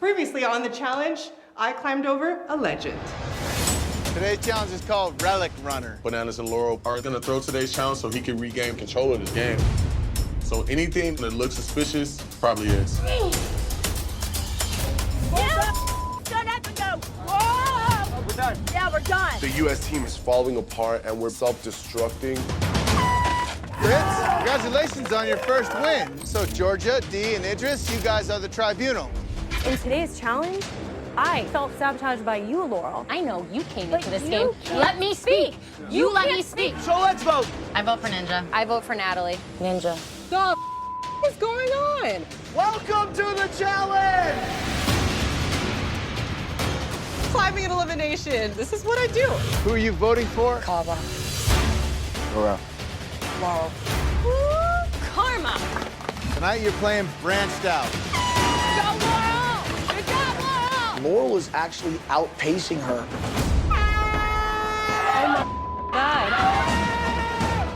Previously on the challenge, I climbed over a legend. Today's challenge is called Relic Runner. Bananas and Laurel are gonna throw today's challenge so he can regain control of this game. So anything that looks suspicious probably is. We're done. Yeah, we're done. The U.S. team is falling apart and we're self-destructing. Fritz, congratulations on your first win. So Georgia, Dee, and Idris, you guys are the tribunal. In today's challenge, I felt sabotaged by you, Laurel. I know you came But into this you game. can't Let me speak. You let me speak. So let's vote. I vote for Ninja. I vote for Natalie. Ninja. What's going on? Welcome to the challenge. Climbing an elimination. This is what I do. Who are you voting for? Kava. Laurel. Laurel. Karma. Tonight you're playing Branched Out. Go, Laurel! Good job, Laurel! Laurel is actually outpacing her. God.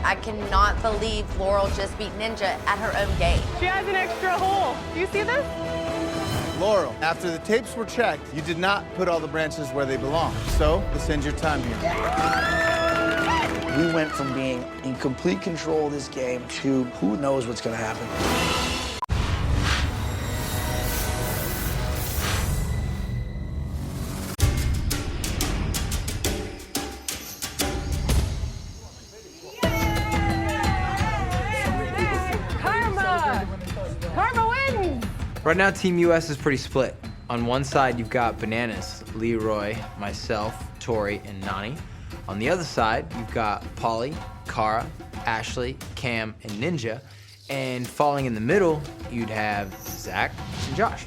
I cannot believe Laurel just beat Ninja at her own game. She has an extra hole. Do you see this? Laurel, after the tapes were checked, you did not put all the branches where they belong. So this ends your time here. We went from being in complete control of this game to who knows what's going to happen. Karma wins! Right now, Team US is pretty split. On one side, you've got Bananas, Leroy, myself, Tori, and Nani. On the other side, you've got Polly, Kara, Ashley, Cam, and Ninja. And falling in the middle, you'd have Zach and Josh.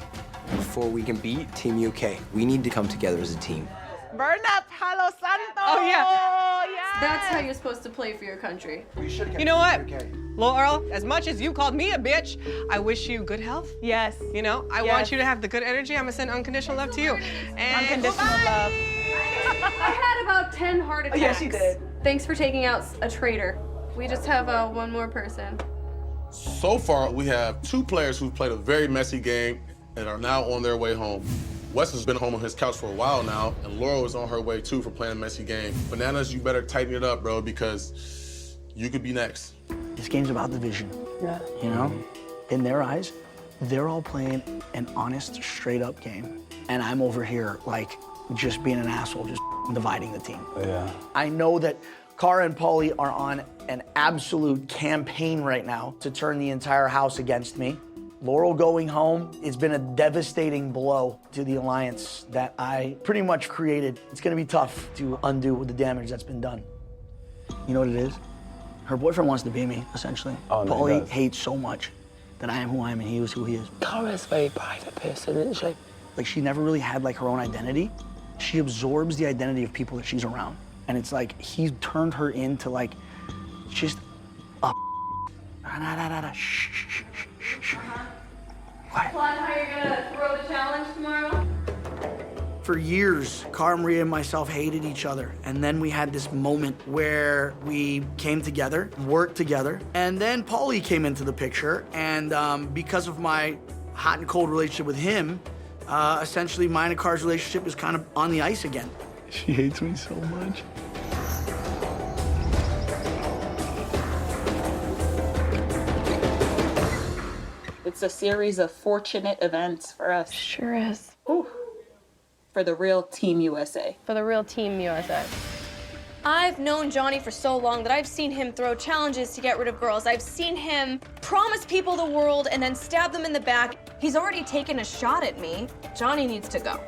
Before we can beat Team UK, we need to come together as a team. Burn up, Palo Santo! Oh, yeah. That's how you're supposed to play for your country. You know what? Laurel, as much as you called me a bitch, I wish you good health. Yes. You know, I want you to have the good energy. I'm gonna send unconditional love to you. And Unconditional love. I had about 10 heart attacks. Yes, you did. Thanks for taking out a traitor. We just have one more person. So far, we have 2 players who've played a very messy game and are now on their way home. Wes has been home on his couch for a while now, and Laurel is on her way too for playing a messy game. Bananas, you better tighten it up, bro, because you could be next. This game's about division. Yeah. You know? In their eyes, they're all playing an honest, straight-up game. And I'm over here, like, just being an asshole, just dividing the team. Yeah. I know that Kara and Pauly are on an absolute campaign right now to turn the entire house against me. Laurel going home, it's been a devastating blow to the alliance that I pretty much created. It's gonna be tough to undo the damage that's been done. You know what it is? Her boyfriend wants to be me, essentially. Oh, no, he Pauly does. hates so much that I am who I am and he is who he is. Kara's a very private person, isn't she? Like, she never really had like her own identity. She absorbs the identity of people that she's around. And it's like, he's turned her into like, just a shh, shh, shh, shh, shh. Quiet. Plan how you're gonna throw the challenge tomorrow? For years, Cara Maria and myself hated each other. And then we had this moment where we came together, worked together. And then Pauly came into the picture. And because of my hot and cold relationship with him, essentially mine and Cara's relationship is kind of on the ice again. She hates me so much. It's a series of fortunate events for us. Sure is. For the real Team USA. For the real Team USA. I've known Johnny for so long that I've seen him throw challenges to get rid of girls. I've seen him promise people the world and then stab them in the back. He's already taken a shot at me. Johnny needs to go.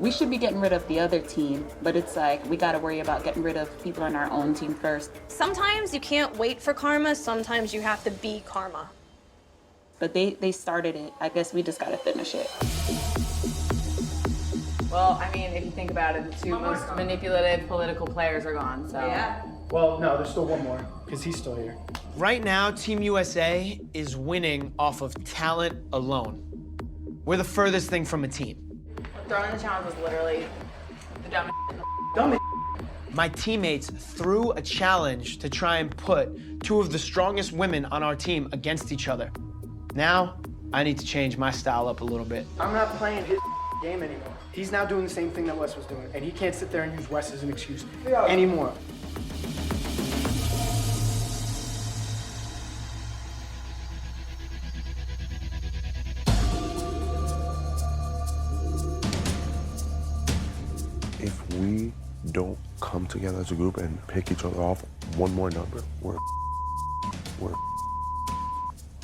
We should be getting rid of the other team, but it's like we gotta worry about getting rid of people on our own team first. Sometimes you can't wait for karma, sometimes you have to be karma. But they started it. I guess we just gotta finish it. Well, I mean, if you think about it, the 2 most manipulative political players are gone, so. Yeah. Well, no, there's still one more, because he's still here. Right now, Team USA is winning off of talent alone. We're the furthest thing from a team. Throwing the challenge was literally the dumbest My teammates threw a challenge to try and put 2 of the strongest women on our team against each other. Now, I need to change my style up a little bit. I'm not playing his game anymore. He's now doing the same thing that Wes was doing, and he can't sit there and use Wes as an excuse anymore. If we don't come together as a group and pick each other off one more number, we're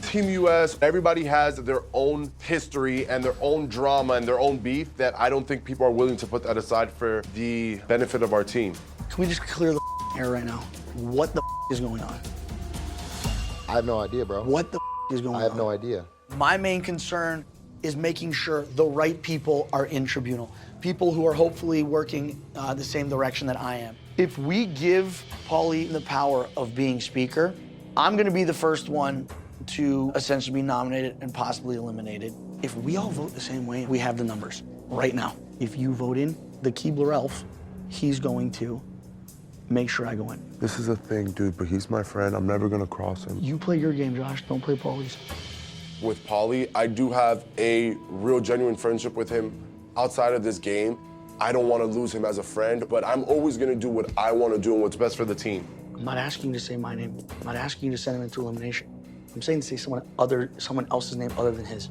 Team US, everybody has their own history and their own drama and their own beef that I don't think people are willing to put that aside for the benefit of our team. Can we just clear the air right now? What the is going on? I have no idea, bro. What the is going on? I have no idea. My main concern is making sure the right people are in tribunal. People who are hopefully working the same direction that I am. If we give Paulie the power of being speaker, I'm gonna be the first one to essentially be nominated and possibly eliminated. If we all vote the same way, we have the numbers right now. If you vote in the Keebler Elf, he's going to make sure I go in. This is a thing, dude, but he's my friend. I'm never gonna cross him. You play your game, Josh. Don't play Paulie's. With Paulie, I do have a real genuine friendship with him outside of this game. I don't want to lose him as a friend, but I'm always gonna do what I want to do and what's best for the team. I'm not asking you to say my name. I'm not asking you to send him into elimination. I'm saying to say someone else's name other than his.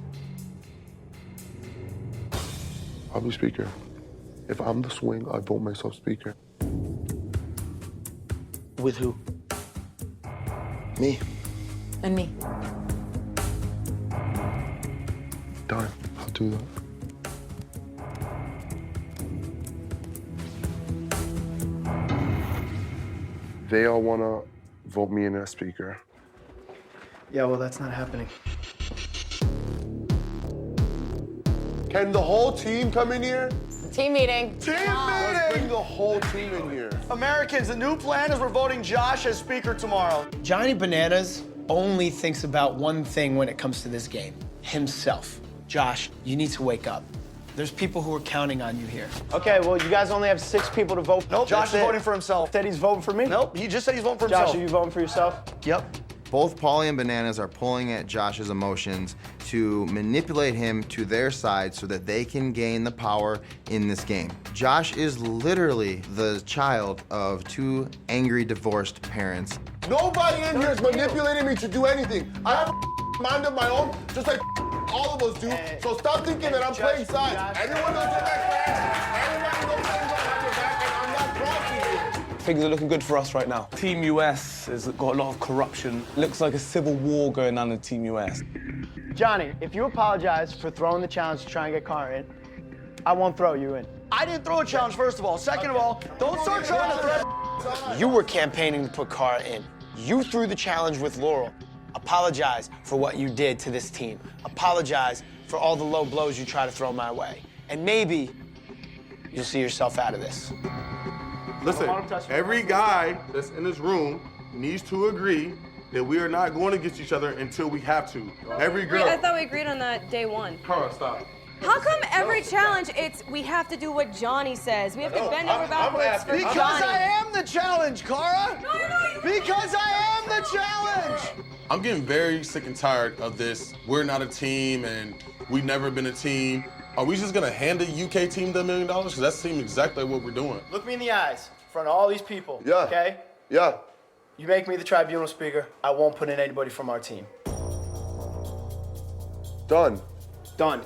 I'll be speaker. If I'm the swing, I vote myself speaker. With who? Me. And me. Done. I'll do that. They all want to vote me in as speaker. Yeah, well, that's not happening. Can the whole team come in here? Team meeting. Team meeting! Let's bring the whole team in here. Americans, the new plan is we're voting Josh as speaker tomorrow. Johnny Bananas only thinks about one thing when it comes to this game, himself. Josh, you need to wake up. There's people who are counting on you here. Okay, well, you guys only have 6 people to vote. Nope, Josh is voting for himself. Said he's voting for me? Nope, he just said he's voting for himself. Josh, are you voting for yourself? Yep. Both Paulie and Bananas are pulling at Josh's emotions to manipulate him to their side so that they can gain the power in this game. Josh is literally the child of 2 angry divorced parents. Nobody in here is manipulating me to do anything. I have a mind of my own, just like all of us do. So stop thinking that I'm playing sides. Everyone knows your back. Everybody knows things behind your back, and I'm not crossing you. Things are looking good for us right now. Team US has got a lot of corruption. Looks like a civil war going on in Team US. Johnny, if you apologize for throwing the challenge to try and get Cara in, I won't throw you in. I didn't throw a challenge, first of all. Second of all, don't start trying to threaten. You were campaigning to put Cara in. You threw the challenge with Laurel. Apologize for what you did to this team. Apologize for all the low blows you try to throw my way. And maybe you'll see yourself out of this. Listen, every guy that's in this room needs to agree that we are not going against each other until we have to. Every girl. Wait, I thought we agreed on that day one. Cara, stop. How come every challenge it's we have to do what Johnny says? We have to bend over backwards for Because Johnny. I am the challenge, Cara. Because I am the challenge. I'm getting very sick and tired of this. We're not a team and we've never been a team. Are we just gonna hand the UK team the $1 million? Because that seems exactly what we're doing. Look me in the eyes in front of all these people. Yeah. Okay? Yeah. You make me the tribunal speaker, I won't put in anybody from our team. Done. Done.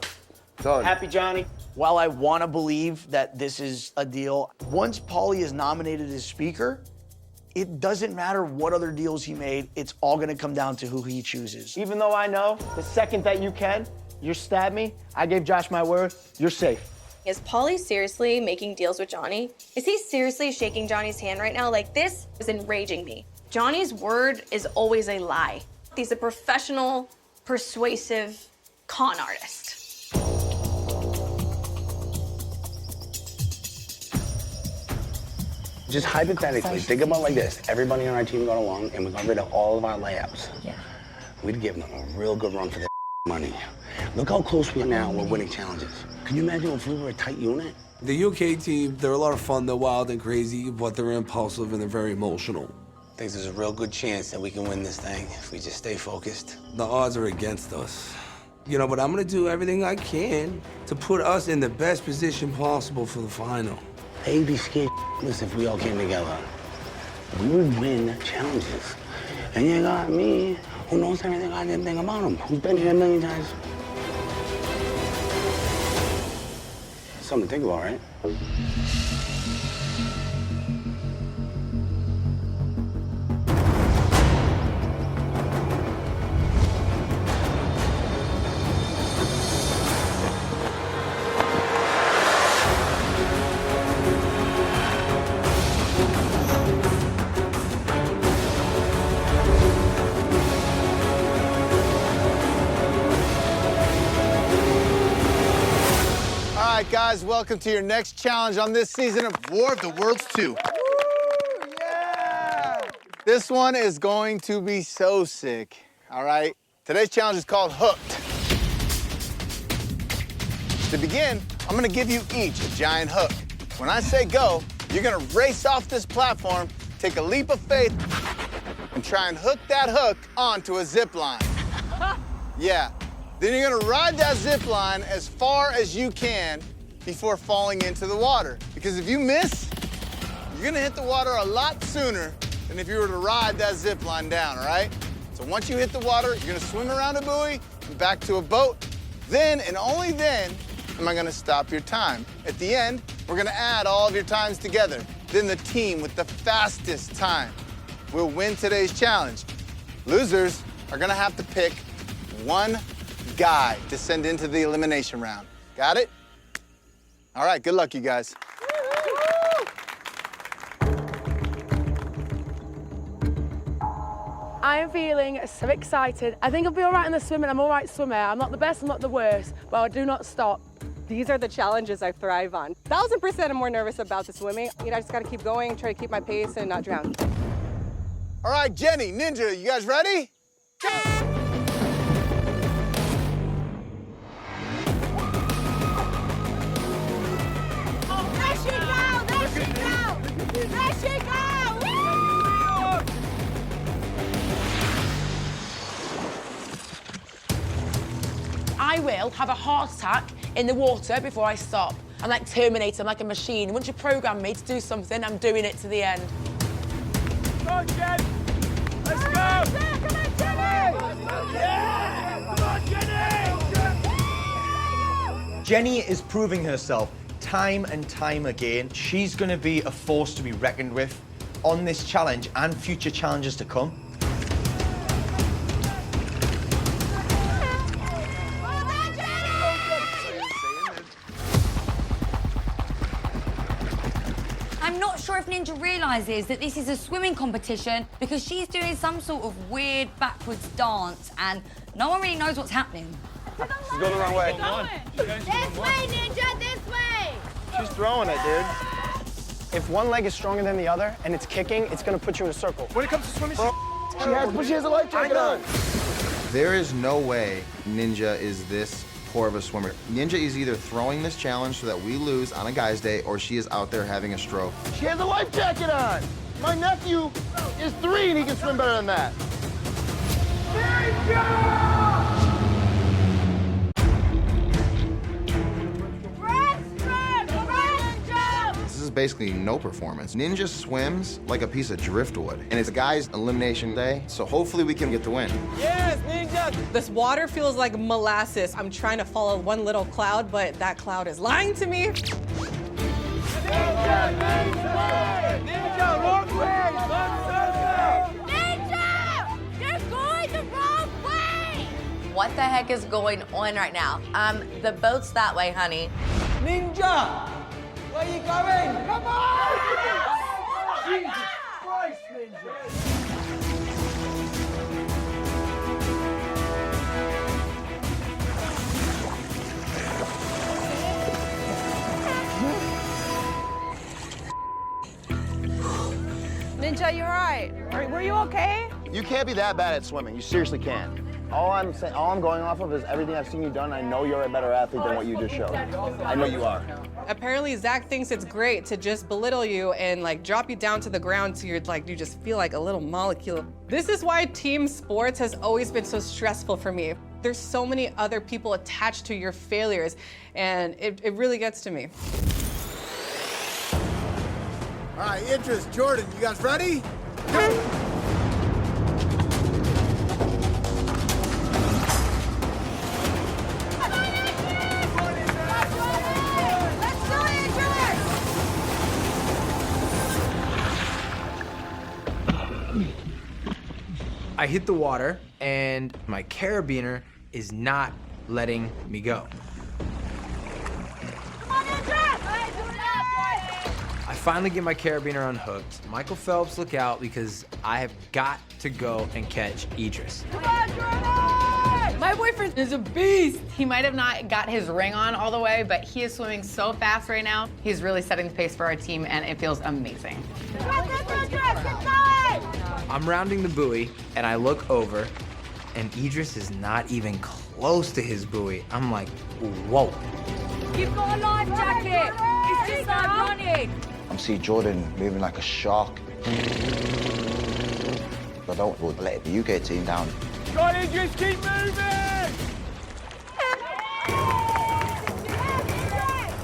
Done. Happy, Johnny? While I want to believe that this is a deal, once Paulie is nominated as speaker, it doesn't matter what other deals he made. It's all going to come down to who he chooses. Even though I know the second that you stab me, I gave Josh my word, you're safe. Is Paulie seriously making deals with Johnny? Is he seriously shaking Johnny's hand right now? Like, this is enraging me. Johnny's word is always a lie. He's a professional, persuasive con artist. Just hypothetically, think about it like this. Everybody on our team got along and we got rid of all of our layouts. Yeah. We'd give them a real good run for their money. Look how close we are now. We're winning challenges. Can you imagine if we were a tight unit? The UK team, they're a lot of fun. They're wild and crazy, but they're impulsive and they're very emotional. I think there's a real good chance that we can win this thing if we just stay focused. The odds are against us. You know, but I'm gonna do everything I can to put us in the best position possible for the final. They'd be scared shitless if we all came together. We would win challenges. And you got me, who knows everything I didn't think about him, who's been here a million times. Something to think about, right? All right, guys, welcome to your next challenge on this season of War of the Worlds 2. Yeah! This one is going to be so sick, all right? Today's challenge is called Hooked. To begin, I'm gonna give you each a giant hook. When I say go, you're gonna race off this platform, take a leap of faith, and try and hook that hook onto a zip line. Yeah. Then you're gonna ride that zip line as far as you can before falling into the water. Because if you miss, you're gonna hit the water a lot sooner than if you were to ride that zip line down, all right? So once you hit the water, you're gonna swim around a buoy and back to a boat. Then, and only then, am I gonna stop your time. At the end, we're gonna add all of your times together. Then the team with the fastest time will win today's challenge. Losers are gonna have to pick one guy to send into the elimination round. Got it? All right, good luck, you guys. I am feeling so excited. I think I'll be all right in the swimming. I'm all right swimmer. I'm not the best, I'm not the worst, but I do not stop. These are the challenges I thrive on. 1000% I'm more nervous about the swimming. You know, I just gotta keep going, try to keep my pace and not drown. All right, Jenny, Ninja, you guys ready? Go! I will have a heart attack in the water before I stop. I'm like Terminator, I'm like a machine. Once you program me to do something, I'm doing it to the end. Come on, Jen! Let's go! Come on, Jenny! Yeah! Come on, Jenny! Jenny is proving herself time and time again. She's going to be a force to be reckoned with on this challenge and future challenges to come. I'm not sure if Ninja realizes that this is a swimming competition because she's doing some sort of weird backwards dance and no one really knows what's happening. She's going the wrong way. This way, Ninja, this way! She's throwing it, dude. If one leg is stronger than the other and it's kicking, it's gonna put you in a circle. When it comes to swimming, she has a life jacket on. There is no way Ninja is this poor of a swimmer. Ninja is either throwing this challenge so that we lose on a guy's day, or she is out there having a stroke. She has a life jacket on. My nephew is 3 and he can swim better than that. This is basically no performance. Ninja swims like a piece of driftwood, and it's a guy's elimination day, so hopefully we can get the win. Yes, Ninja! This water feels like molasses. I'm trying to follow one little cloud, but that cloud is lying to me. Ninja! Ninja! Ninja, wrong way! Ninja! You're going the wrong way! What the heck is going on right now? The boat's that way, honey. Ninja! Where are you going? Come on! Jesus Christ, Ninja! Ninja, you're right. Were you okay? You can't be that bad at swimming. You seriously can't. All I'm going off of is everything I've seen you done. I know you're a better athlete than what you just showed. I know you are. Apparently, Zach thinks it's great to just belittle you and like drop you down to the ground so you're like, you just feel like a little molecule. This is why team sports has always been so stressful for me. There's so many other people attached to your failures, and it really gets to me. All right, Idris, Jordan, you guys ready? Go! I hit the water, and my carabiner is not letting me go. I finally get my carabiner unhooked. Michael Phelps, look out, because I have got to go and catch Idris. My boyfriend is a beast. He might have not got his ring on all the way, but he is swimming so fast right now. He's really setting the pace for our team, and it feels amazing. I'm rounding the buoy, and I look over, and Idris is not even close to his buoy. I'm like, whoa. You've got a life jacket. It's just like running. I see Jordan moving like a shark. I don't want to let the UK team down. Go on, Idris, keep moving!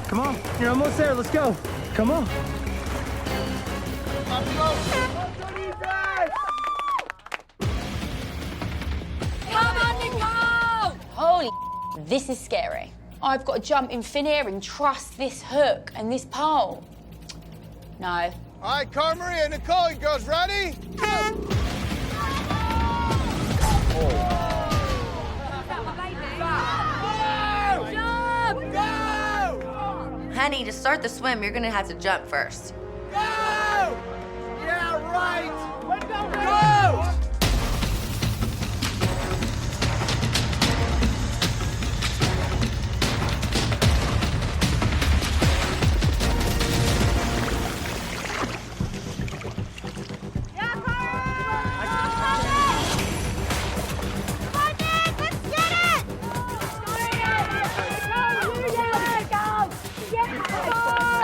Come on, you're almost there, let's go. Come on. Come on, Nicole! Holy, this is scary. I've got to jump in thin air and trust this hook and this pole. No. All right, Cara Maria, Nicole, you girls ready? Go! Honey, to start the swim, you're gonna have to jump first. Go! Yeah, right! Let's go! Go!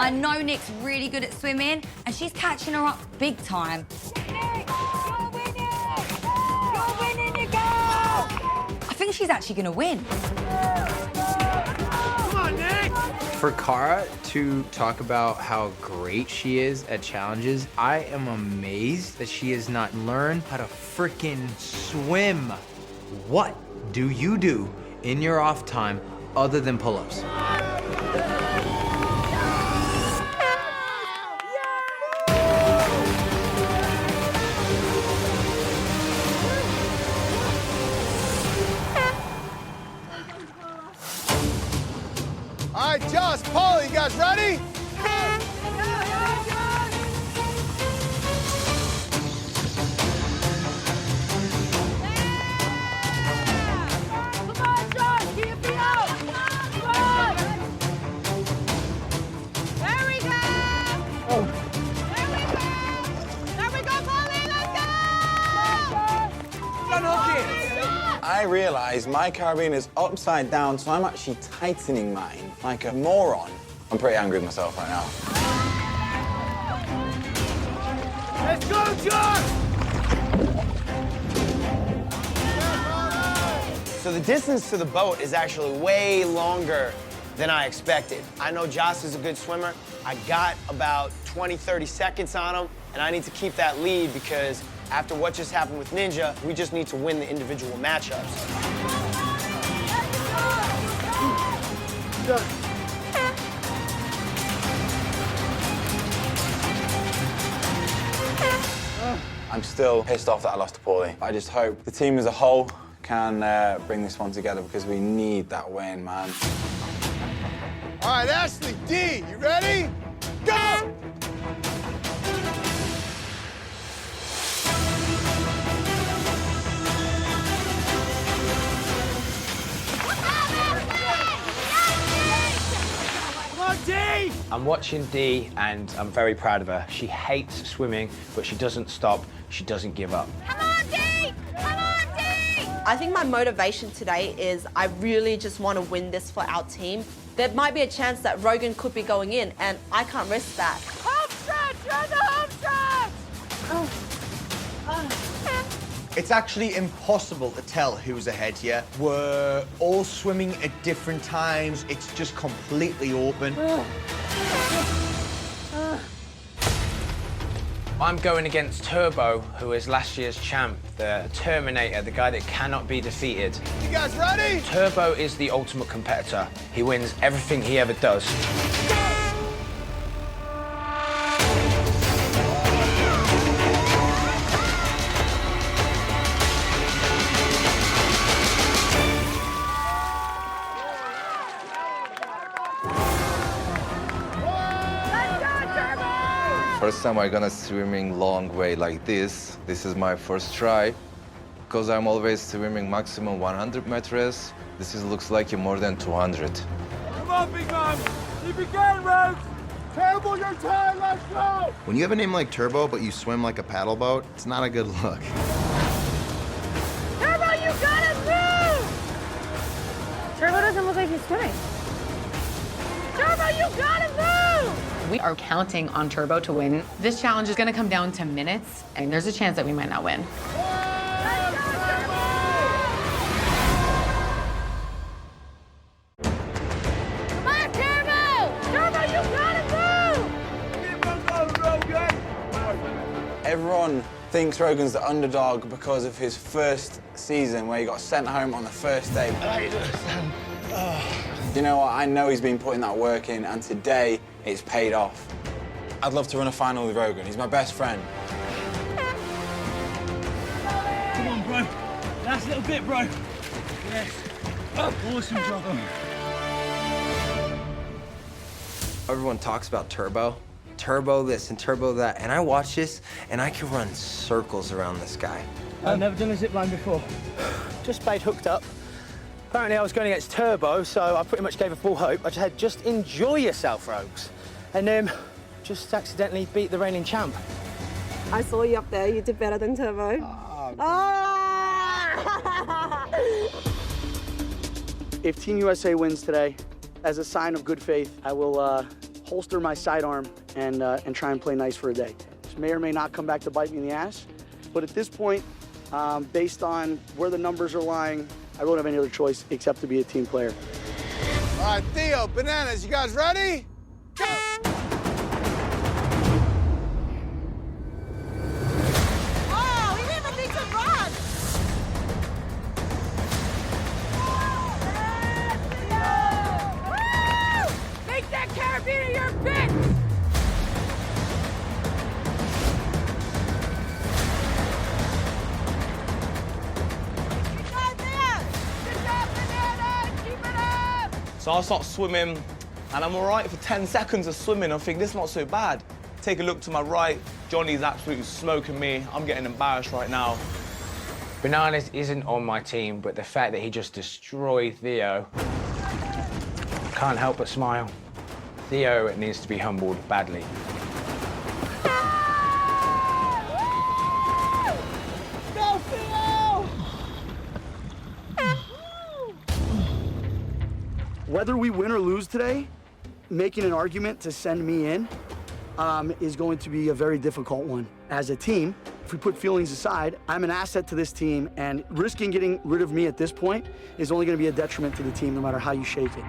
I know Nick's really good at swimming, and she's catching her up big time. I think she's actually gonna win. Come on, Nick! For Cara to talk about how great she is at challenges, I am amazed that she has not learned how to frickin' swim. What do you do in your off time other than pull-ups? All right, Josh, Paul, you guys ready? I realize my carabiner is upside down, so I'm actually tightening mine like a moron. I'm pretty angry with myself right now. Let's go, Josh! So the distance to the boat is actually way longer than I expected. I know Josh is a good swimmer. I got about 20, 30 seconds on him, and I need to keep that lead because after what just happened with Ninja, we just need to win the individual matchups. I'm still pissed off that I lost to Paulie. I just hope the team as a whole can bring this one together because we need that win, man. All right, Ashley D, you ready? Go! I'm watching Dee, and I'm very proud of her. She hates swimming, but she doesn't stop. She doesn't give up. Come on, Dee! Come on, Dee! I think my motivation today is I really just want to win this for our team. There might be a chance that Rogan could be going in, and I can't risk that. Home stretch! You're on the home stretch! It's actually impossible to tell who's ahead here. We're all swimming at different times. It's just completely open. I'm going against Turbo, who is last year's champ, the Terminator, the guy that cannot be defeated. You guys ready? Turbo is the ultimate competitor. He wins everything he ever does. First time I'm gonna swimming long way like this. This is my first try. Because I'm always swimming maximum 100 meters. This looks like more than 200. Come on, big man. Keep it going, Rose. Turbo your time, let's go. When you have a name like Turbo, but you swim like a paddle boat, it's not a good look. Turbo, you gotta move! Turbo doesn't look like he's swimming. Turbo, you gotta move! We are counting on Turbo to win. This challenge is gonna come down to minutes, and there's a chance that we might not win. Come on, Turbo! Turbo, you gotta move! Everyone thinks Rogan's the underdog because of his first season where he got sent home on the first day. You know what? I know he's been putting that work in, and today it's paid off. I'd love to run a final with Rogan. He's my best friend. Come on, bro. Last little bit, bro. Yes. Awesome job. Everyone talks about Turbo. Turbo this and Turbo that. And I watch this, and I can run circles around this guy. I've never done a zip line before. Just played hooked up. Apparently I was going against Turbo, so I pretty much gave a full hope. I just said, just enjoy yourself, Rogues. And just accidentally beat the reigning champ. I saw you up there. You did better than Turbo. If Team USA wins today, as a sign of good faith, I will holster my sidearm and try and play nice for a day. This may or may not come back to bite me in the ass, but at this point, based on where the numbers are lying, I don't have any other choice except to be a team player. All right, Theo, Bananas, you guys ready? Go! Oh, he didn't even need to run. Make that carabiner your bitch! So I start swimming, and I'm all right for 10 seconds of swimming. I think this is not so bad. Take a look to my right. Johnny's absolutely smoking me. I'm getting embarrassed right now. Bananas isn't on my team, but the fact that he just destroyed Theo, can't help but smile. Theo needs to be humbled badly. Go, Theo! Whether we win or lose today, making an argument to send me in is going to be a very difficult one. As a team, if we put feelings aside, I'm an asset to this team, and risking getting rid of me at this point is only going to be a detriment to the team, no matter how you shake it.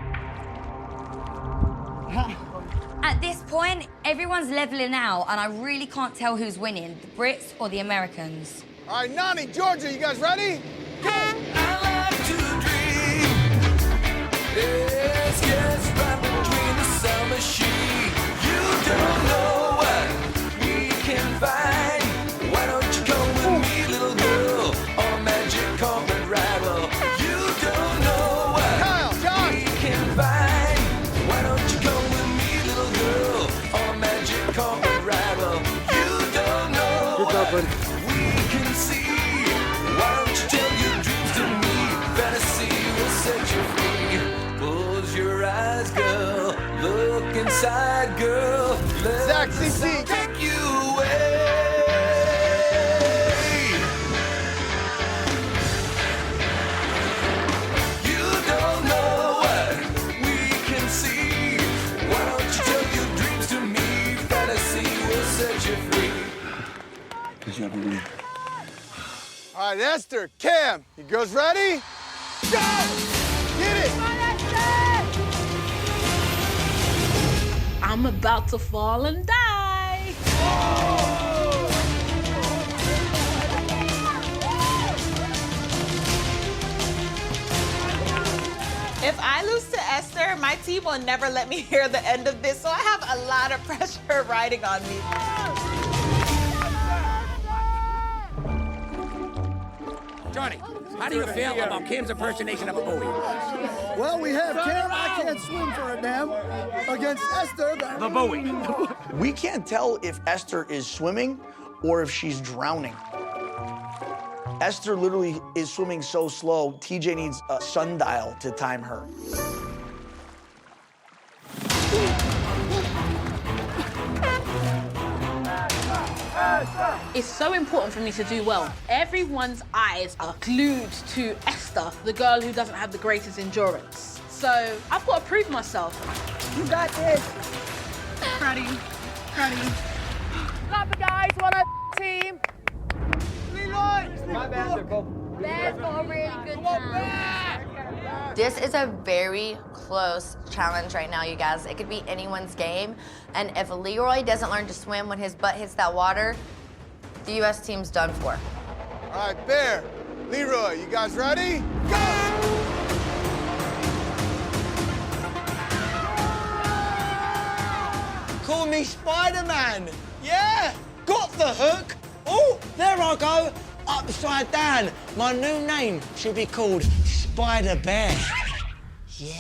At this point, everyone's leveling out, and I really can't tell who's winning, the Brits or the Americans. All right, Nani, Georgia, you guys ready? Go! It's just right between the summer sheet. You don't know what we can find. Why don't you come with me, little girl, on a magic carpet rattle? You don't know what we can find. Why don't you come with me, little girl, on a magic carpet rattle? You don't know what we can see. Why don't you tell your dreams to me? Fantasy will set you free. Close your eyes, girl. Look inside, girl. Let the sun take you away. You don't know what we can see. Why don't you tell your dreams to me? Fantasy will set you free. All All right, Esther, Cam, you girls ready? Go! Get it! I'm about to fall and die. If I lose to Esther, my team will never let me hear the end of this, so I have a lot of pressure riding on me. Johnny, how do you feel about Cam's impersonation of a buoy? Well, we have Cam. I can't swim for a damn. Against Esther. The buoy. We can't tell if Esther is swimming or if she's drowning. Esther literally is swimming so slow, TJ needs a sundial to time her. It's so important for me to do well. Everyone's eyes are glued to Esther, the girl who doesn't have the greatest endurance. So I've got to prove myself. You got this. Ready. Clap it, guys. What up, team? My bad, they're both. Bear's got a really good time. This is a very close challenge right now, you guys. It could be anyone's game. And if Leroy doesn't learn to swim when his butt hits that water, the U.S. team's done for. All right, Bear, Leroy, you guys ready? Go! Call me Spider-Man. Yeah, got the hook. Oh, there I go. Upside down. My new name should be called Spider-Bear. Yeah.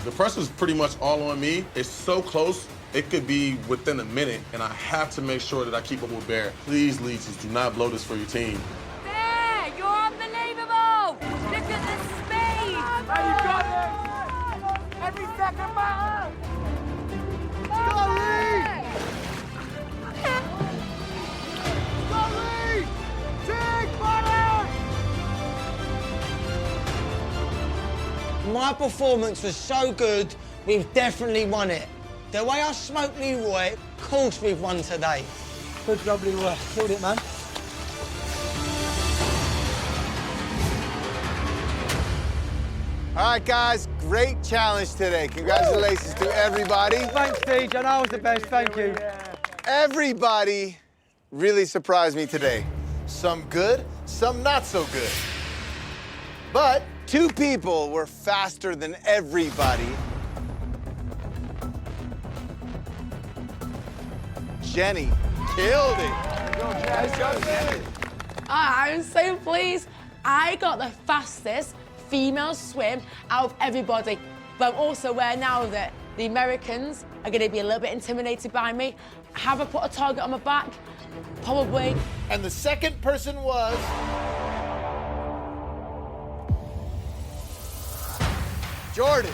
The pressure's pretty much all on me. It's so close, it could be within a minute, and I have to make sure that I keep up with Bear. Please, Leeches, do not blow this for your team. Bear, you're unbelievable. Look at the speed. Now you got it. Every second matters. Go, Lee! Go, Lee! Take fire! My performance was so good, we've definitely won it. The way I smoked Leroy, of course we've won today. Good job, Leroy. Killed it, man. All right, guys, great challenge today. Congratulations to everybody. Thanks, TJ. I know I was the best. Thank you. Everybody really surprised me today. Some good, some not so good. But 2 people were faster than everybody. Jenny killed it. I'm so pleased. I got the fastest female swim out of everybody. But I'm also aware now that the Americans are going to be a little bit intimidated by me. Have I put a target on my back? Probably. And the second person was... Jordan.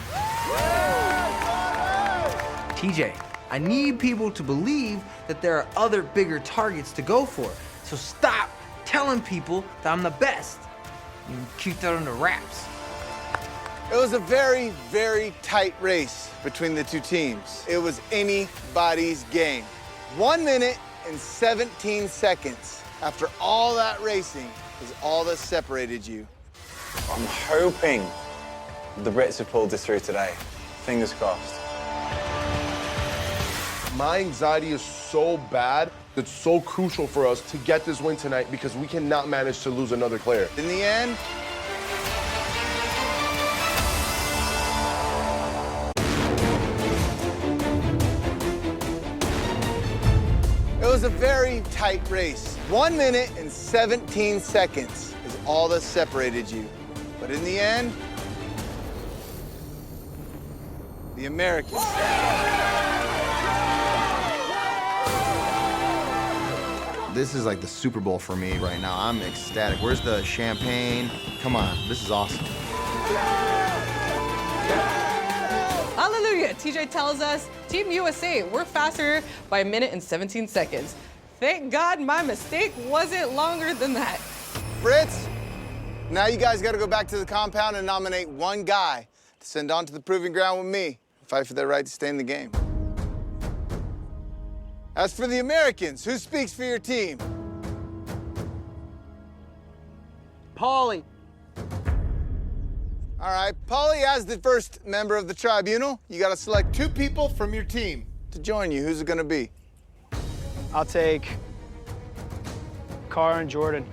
TJ, I need people to believe that there are other bigger targets to go for. So stop telling people that I'm the best. You keep that under wraps. It was a very, very tight race between the 2 teams. It was anybody's game. 1 minute and 17 seconds after all that racing is all that separated you. I'm hoping the Brits have pulled this through today. Fingers crossed. My anxiety is so bad. It's so crucial for us to get this win tonight because we cannot manage to lose another player. In the end, it was a very tight race. 1 minute and 17 seconds is all that separated you. But in the end, the Americans. This is like the Super Bowl for me right now. I'm ecstatic. Where's the champagne? Come on, this is awesome. Hallelujah. TJ tells us, Team USA, we're faster by 1 minute and 17 seconds. Thank God my mistake wasn't longer than that. Brits, Now you guys got to go back to the compound and nominate one guy to send on to the proving ground with me. Fight for their right to stay in the game. As for the Americans, who speaks for your team? Paulie. All right, Paulie, as the first member of the tribunal, you got to select 2 people from your team to join you. Who's it going to be? I'll take Cara and Jordan.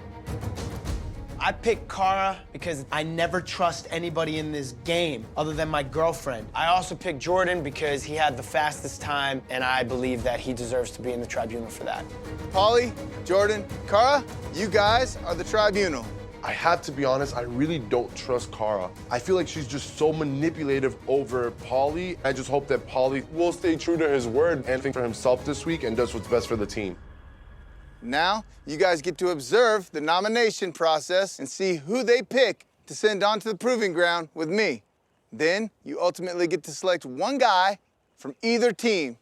I picked Cara because I never trust anybody in this game other than my girlfriend. I also picked Jordan because he had the fastest time, and I believe that he deserves to be in the tribunal for that. Paulie, Jordan, Cara, you guys are the tribunal. I have to be honest, I really don't trust Cara. I feel like she's just so manipulative over Paulie. I just hope that Paulie will stay true to his word and think for himself this week and does what's best for the team. Now, you guys get to observe the nomination process and see who they pick to send on to the proving ground with me. Then, you ultimately get to select one guy from either team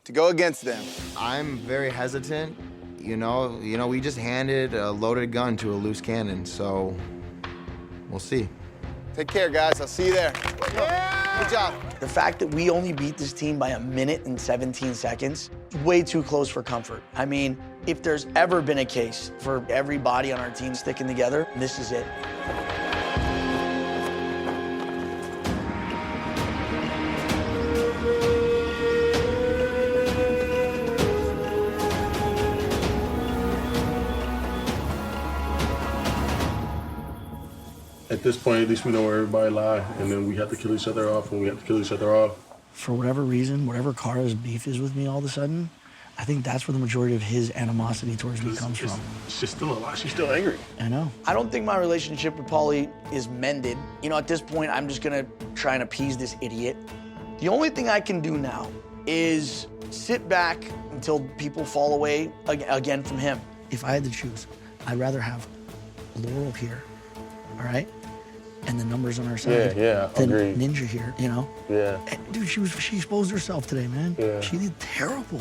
to go against them. I'm very hesitant. You know, we just handed a loaded gun to a loose cannon, so we'll see. Take care, guys. I'll see you there. Good job. The fact that we only beat this team by 1 minute and 17 seconds, way too close for comfort. I mean, if there's ever been a case for everybody on our team sticking together, this is it. At this point, at least we know where everybody lie, and then we have to kill each other off when we have to kill each other off. For whatever reason, whatever Cara's beef is with me all of a sudden, I think that's where the majority of his animosity towards me comes from. She's still alive. She's still angry. I know. I don't think my relationship with Paulie is mended. You know, at this point, I'm just gonna try and appease this idiot. The only thing I can do now is sit back until people fall away again from him. If I had to choose, I'd rather have Laurel here, all right? And the numbers on our side. Yeah, than agreed. Ninja here, you know? Yeah. And dude, she exposed herself today, man. Yeah. She did terrible.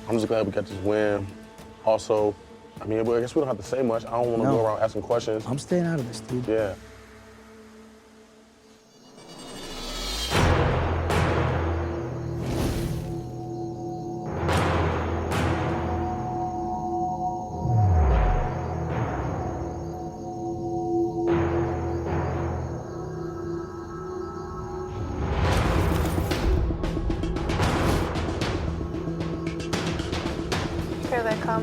I'm just glad we got this win. Also, I mean, I guess we don't have to say much. I don't want to No. go around asking questions. I'm staying out of this, dude. Yeah. Here they come.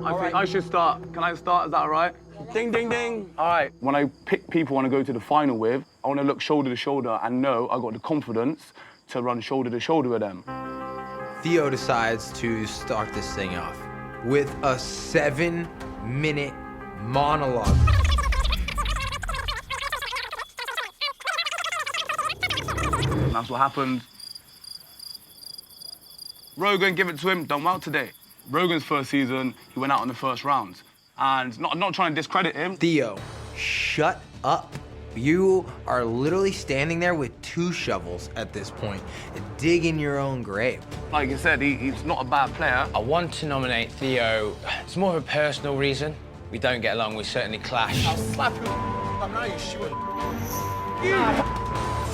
I think I should start. Can I start? Is that all right? Ding, ding, ding. All right. When I pick people I want to go to the final with, I want to look shoulder to shoulder and know I got the confidence to run shoulder to shoulder with them. Theo decides to start this thing off with a 7-minute monologue. And that's what happened. Rogan, give it to him, done well today. Rogan's first season, he went out in the first round. And not trying to discredit him. Theo, shut up. You are literally standing there with 2 shovels at this point, digging your own grave. Like I said, he's not a bad player. I want to nominate Theo. It's more of a personal reason. We don't get along, we certainly clash. I'll slap you. I'm not you shooting.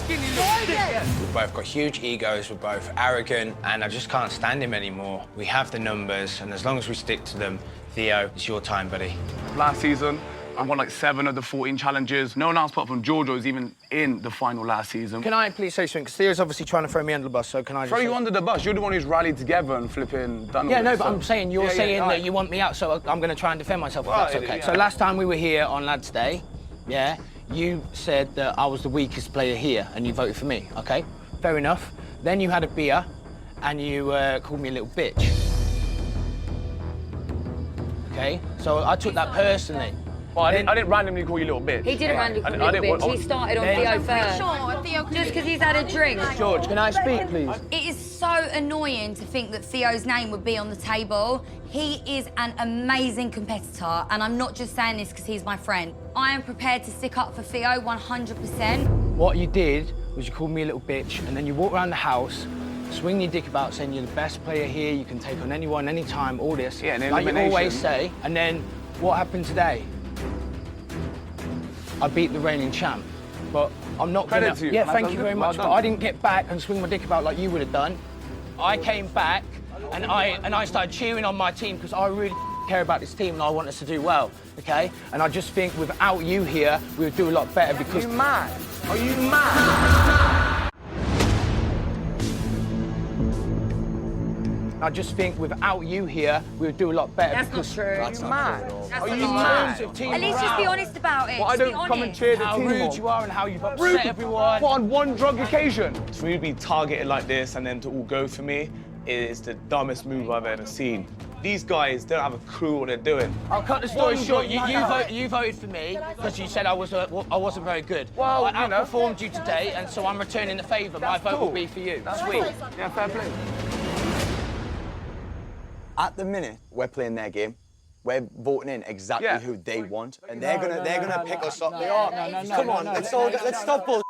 We've both got huge egos, we're both arrogant, and I just can't stand him anymore. We have the numbers, and as long as we stick to them, Theo, it's your time, buddy. Last season, I won like 7 of the 14 challenges. No one else apart from Giorgio was even in the final last season. Can I please say something? Because Theo's obviously trying to throw me under the bus, so can I just Throw say... you under the bus. You're the one who's rallied together and flipping done Yeah, all no, this, but so- I'm saying you're Yeah, yeah, saying all that right. you want me out, so I'm going to try and defend myself, if Right, that's okay. yeah. So last time we were here on Lads Day, yeah, you said that I was the weakest player here, and you voted for me, okay? Fair enough. Then you had a beer, and you called me a little bitch. Okay? So I took that personally. Well, I didn't randomly call you a little bitch. He didn't randomly call you a little bitch. He started on Theo first. Just because he's had a drink. George, can I speak, please? It is so annoying to think that Theo's name would be on the table. He is an amazing competitor, and I'm not just saying this because he's my friend. I am prepared to stick up for Theo 100%. What you did was you called me a little bitch, and then you walk around the house, swing your dick about saying you're the best player here, you can take on anyone, anytime, all this. Yeah, an like you elimination. always say. And then what happened today? I beat the reigning champ, but I'm not Credit gonna... to you. Yeah, Well thank done. you very Well much, done. but I didn't get back and swing my dick about like you would have done. I came back and I started cheering on my team because I really care about this team and I want us to do well, okay? And I just think without you here, we would do a lot better because... Are you mad? Are you mad? I just think without you here, we would do a lot better That's because... not true. Are you mad? Are you mad? At least just be honest about it. Well, I Just be don't come and honest. cheer the How team rude on. you are and how you've upset Rude. everyone. What, on one drug occasion? For me to be targeted like this and them to all go for me is the dumbest move I've ever seen. These guys don't have a clue what they're doing. I'll cut the story One short. drug- You voted for me because you said I wasn't very good. Well, I you know. outperformed you today, and so I'm returning the favour. My vote will be for you. Sweet. Yeah, fair play. At the minute, we're playing their game. We're voting in exactly Yeah. who they want, and they're gonna pick us up. They no, are. no, no, Come no, on, no, let's no, all no, let's no, stop bull.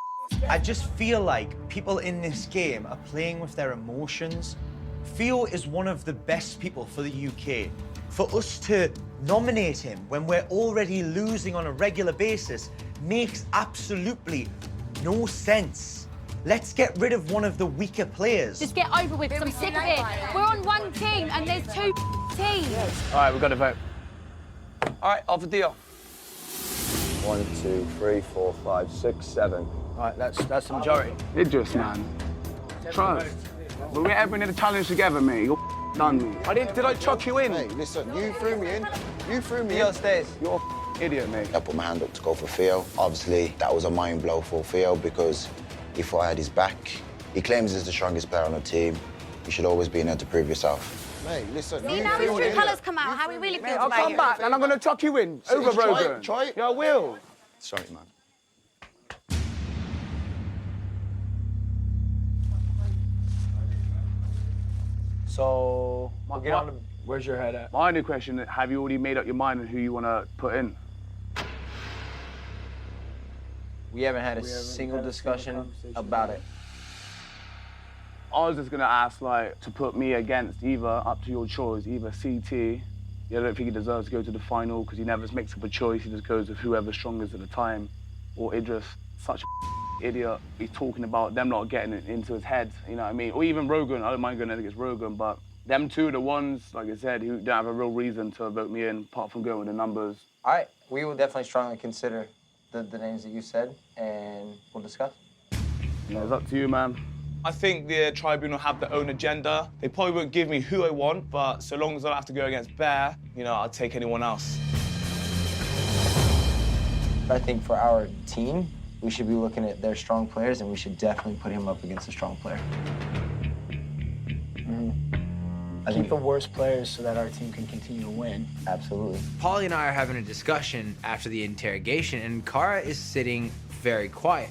I just feel like people in this game are playing with their emotions. Theo is one of the best people for the UK. For us to nominate him when we're already losing on a regular basis makes absolutely no sense. Let's get rid of one of the weaker players. Just get over with. 'Cause I'm sick of it. We're on one team and there's two teams. All right, we've got to vote. All right, off the deal. 1, 2, 3, 4, 5, 6, 7. All right, that's the majority. Idris, man. Trust. But we're ever in the challenge together, mate. You're done me. Did I chuck you in? Hey, listen, you threw me in. You threw me Theo in. stays. You're idiot, mate. I put my hand up to go for Theo. Obviously, that was a mind blow for Theo because he thought I had his back. He claims he's the strongest player on the team. You should always be in there to prove yourself. Hey, listen, See, you now his threw me true in. colours come out, how he really feels I'll about come you. back and I'm going to chuck you in over Try it, Rogan. try it. Yeah, I will. Sorry, man. So, Where's your head at? My only question is, have you already made up your mind on who you want to put in? We haven't had a single discussion about it. I was just going to ask, like, to put me against either, up to your choice, either CT. I don't think he deserves to go to the final because he never makes up a choice. He just goes with whoever's strongest at the time. Or Idris, such a idiot. He's talking about them not getting it into his head, you know what I mean? Or even Rogan. I don't mind going against Rogan, but them two are the ones, like I said, who don't have a real reason to vote me in, apart from going with the numbers. All right, we will definitely strongly consider the names that you said, and we'll discuss. Yeah, it's up to you, man. I think the tribunal have their own agenda. They probably won't give me who I want, but so long as I don't have to go against Bear, you know, I'll take anyone else. I think for our team, we should be looking at their strong players, and we should definitely put him up against a strong player. I Keep the worst players so that our team can continue to win. Absolutely. Paulie and I are having a discussion after the interrogation, and Kara is sitting very quiet.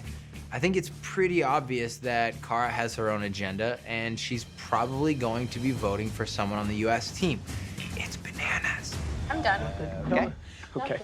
I think it's pretty obvious that Kara has her own agenda, and she's probably going to be voting for someone on the U.S. team. It's bananas. I'm done. Okay? Okay.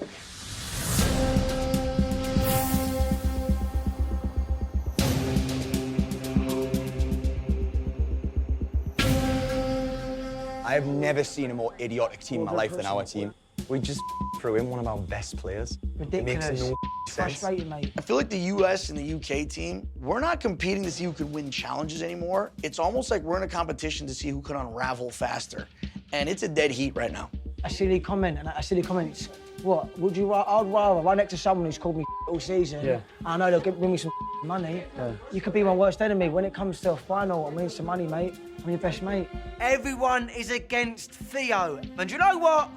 I've never seen a more idiotic team in my life than our team. We just threw in one of our best players. Ridiculous. It makes no sense. Frustrating, mate. I feel like the US and the UK team, we're not competing to see who could win challenges anymore. It's almost like we're in a competition to see who can unravel faster. And it's a dead heat right now. I see the comment, and I see the comments. What would you? I'd rather right next to someone who's called me all season. Yeah. I know they'll bring me some money. Yeah. You could be my worst enemy. When it comes to a final, I'm winning some money, mate. I'm your best mate. Everyone is against Theo. And do you know what?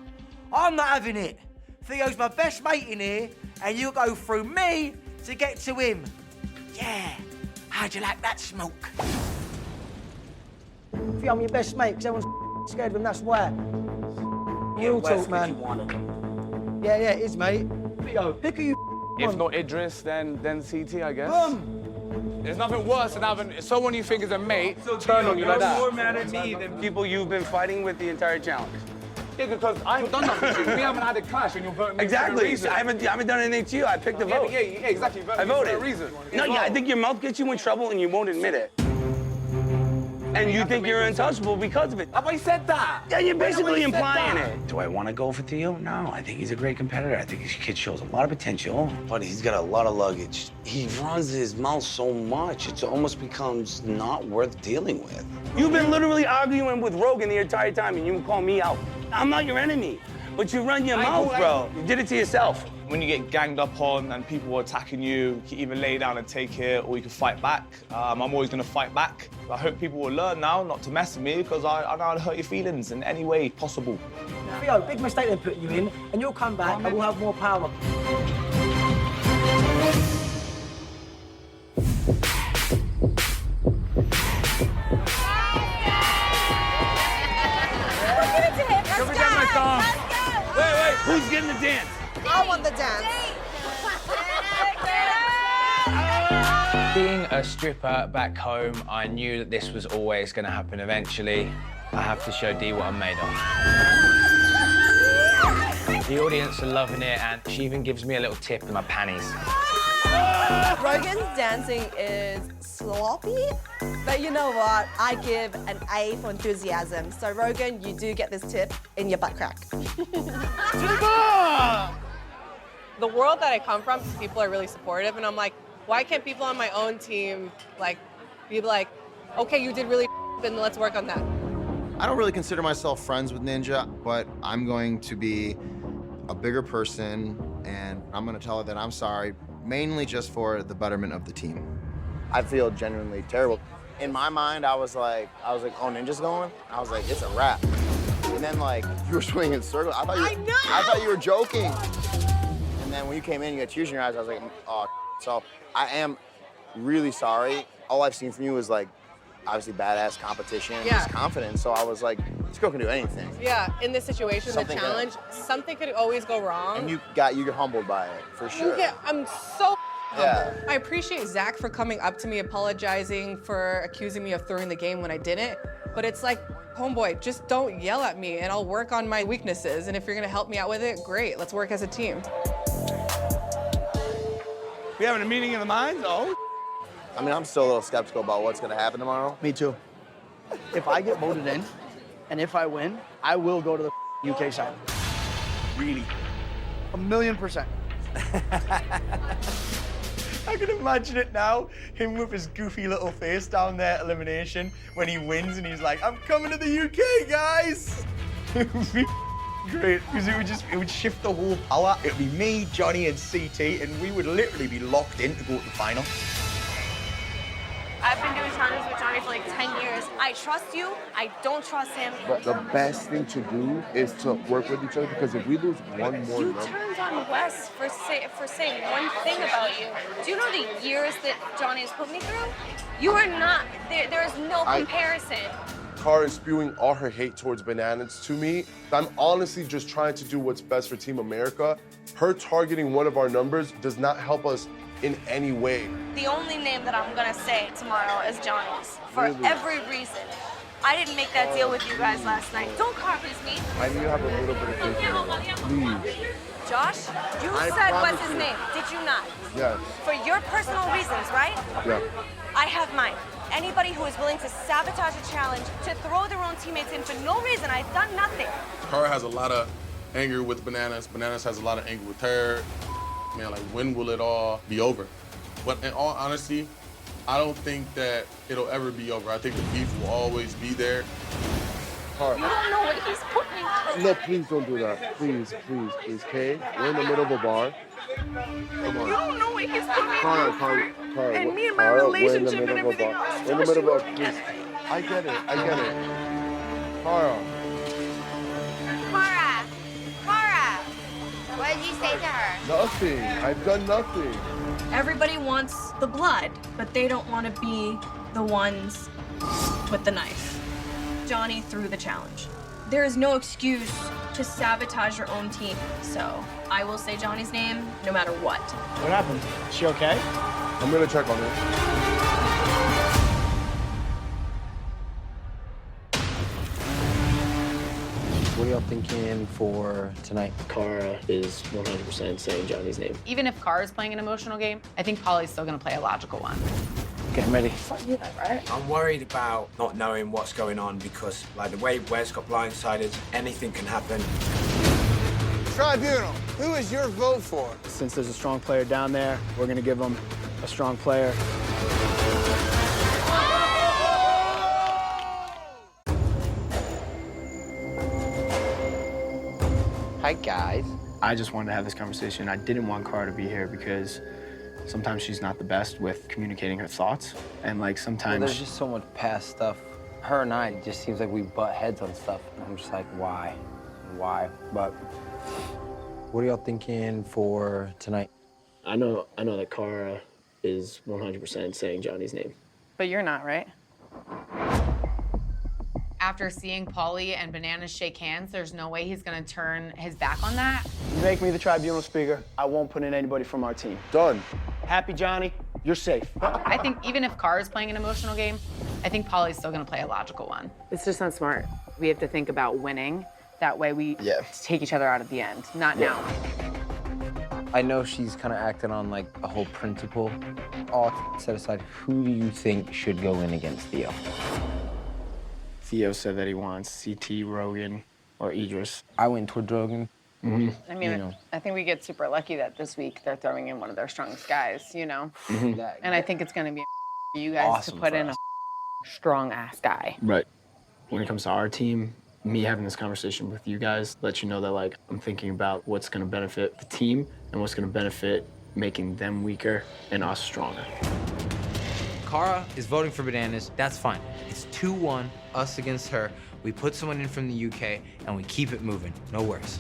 I'm not having it. Theo's my best mate in here, and you'll go through me to get to him. Yeah. How'd you like that smoke? Theo, I'm your best mate, because everyone's scared of him, that's why. Real talk, man. Yeah, it is, mate. Theo, pick who you If not Idris, then CT, I guess. There's nothing worse than having someone you think is a mate turn on you like that. You're more mad at me than people you've been fighting with the entire challenge. Yeah, because I haven't done nothing to you. We haven't had a clash and you're voting me Exactly. for a reason. I haven't done anything to you. I picked a vote. Yeah, exactly. You I voted. for a reason. No, yeah, I think your mouth gets you in trouble and you won't admit it. And you think you're untouchable because of it. Have I said that? Yeah, you're basically When have I said implying that? it. Do I want to go for Theo? No, I think he's a great competitor. I think his kid shows a lot of potential. But he's got a lot of luggage. He runs his mouth so much, it almost becomes not worth dealing with. You've been literally arguing with Rogan the entire time and you call me out. I'm not your enemy, but you run your mouth, bro. You did it to yourself. When you get ganged up on and people are attacking you, you can either lay down and take it or you can fight back. I'm always gonna fight back. I hope people will learn now not to mess with me because I know how to hurt your feelings in any way possible. Theo, big mistake they're putting you in, and you'll come back and we'll have more power. Wait, who's getting the dance? I want the dance. Being a stripper back home, I knew that this was always going to happen eventually. I have to show Dee what I'm made of. The audience are loving it, and she even gives me a little tip in my panties. Rogan's dancing is sloppy, but you know what? I give an A for enthusiasm. So Rogan, you do get this tip in your butt crack. The world that I come from, people are really supportive, and I'm like, why can't people on my own team be like, okay, you did really, and let's work on that. I don't really consider myself friends with Ninja, but I'm going to be a bigger person, and I'm gonna tell her that I'm sorry, mainly just for the betterment of the team. I feel genuinely terrible. In my mind, I was like, oh, Ninja's going? I was like, it's a wrap. And then like, you were swinging in circles. I thought you were joking. And then when you came in, you got tears in your eyes, I was like, oh, so I am really sorry. All I've seen from you is like, obviously badass competition, just confidence. So I was like, this girl can do anything. Yeah, in this situation, Something the challenge, something could always go wrong. And you get humbled by it, for sure. I'm so Yeah. humbled. I appreciate Zach for coming up to me, apologizing for accusing me of throwing the game when I didn't. But it's like, homeboy, just don't yell at me and I'll work on my weaknesses. And if you're gonna help me out with it, great, let's work as a team. We having a meeting of the minds? Oh. I mean, I'm still a little skeptical about what's gonna happen tomorrow. Me too. If I get voted in, and if I win, I will go to the UK side. Really? 1,000,000%. I can imagine it now, him with his goofy little face down there, elimination, when he wins and he's like, I'm coming to the UK, guys! It would be great, because it would shift the whole power. It would be me, Johnny, and CT, and we would literally be locked in to go to the final. I've been doing challenges with Johnny for like 10 years. I trust you. I don't trust him. But the best thing to do is to work with each other, because if we lose one more You number... turned on Wes for saying one thing about you. Do you know the years that Johnny has put me through? You are not, there is no comparison. Cara is spewing all her hate towards Bananas to me. I'm honestly just trying to do what's best for Team America. Her targeting one of our numbers does not help us in any way. The only name that I'm gonna say tomorrow is Johnny's, for Really? every reason. I didn't make that deal with you guys last night. Don't carpet me. I need to have a little bit of faith in her, please. Josh, you I said promise what's his you. name, did you not? Yes. For your personal reasons, right? Yeah. I have mine. Anybody who is willing to sabotage a challenge, to throw their own teammates in for no reason, I've done nothing. Cara has a lot of anger with Bananas. Bananas has a lot of anger with her. Man, like, when will it all be over? But in all honesty, I don't think that it'll ever be over. I think the beef will always be there. Cara. You don't know what he's put me through. No, please don't do that. Please, please, please, Kay. We're in the middle of a bar. Come on. You don't know what he's put me Cara, through. Cara, And me and my Cara, we're in the relationship and middle of a everything bar. else. We're in the Josh, middle of you a please. I get it. I get it. Cara. Cara, what did you say to her? Nothing. I've done nothing. Everybody wants the blood, but they don't want to be the ones with the knife. Johnny threw the challenge. There is no excuse to sabotage your own team, so I will say Johnny's name no matter what. What happened? Is she okay? I'm gonna check on her. What are y'all thinking for tonight? Cara is 100% saying Johnny's name. Even if Cara is playing an emotional game, I think Polly's still gonna play a logical one. Getting ready. I'm worried about not knowing what's going on because, like, the way Wes got blindsided, anything can happen. Tribunal, who is your vote for? Since there's a strong player down there, we're gonna give him a strong player. Hi, guys. I just wanted to have this conversation. I didn't want Cara to be here because sometimes she's not the best with communicating her thoughts. And like sometimes... Well, there's just so much past stuff. Her and I, it just seems like we butt heads on stuff. And I'm just like, why? Why? But what are y'all thinking for tonight? I know that Cara is 100% saying Johnny's name. But you're not, right? After seeing Pauly and Bananas shake hands, there's no way he's gonna turn his back on that. You make me the tribunal speaker, I won't put in anybody from our team. Done. Happy, Johnny? You're safe. I think even if Cara is playing an emotional game, I think Pauly's still gonna play a logical one. It's just not smart. We have to think about winning. That way we take each other out at the end, not now. I know she's kind of acting on like a whole principle. All set aside, who do you think should go in against Theo? Theo said that he wants CT, Rogan, or Idris. I went toward Rogan. I mean, You know. I think we get super lucky that this week they're throwing in one of their strongest guys, you know? Mhm. And I think it's gonna be for you guys Awesome to put for in a strong-ass guy. Right. When it comes to our team, me having this conversation with you guys lets you know that like I'm thinking about what's gonna benefit the team and what's gonna benefit making them weaker and us stronger. Cara is voting for Bananas. That's fine. It's 2-1, us against her. We put someone in from the UK and we keep it moving. No worries.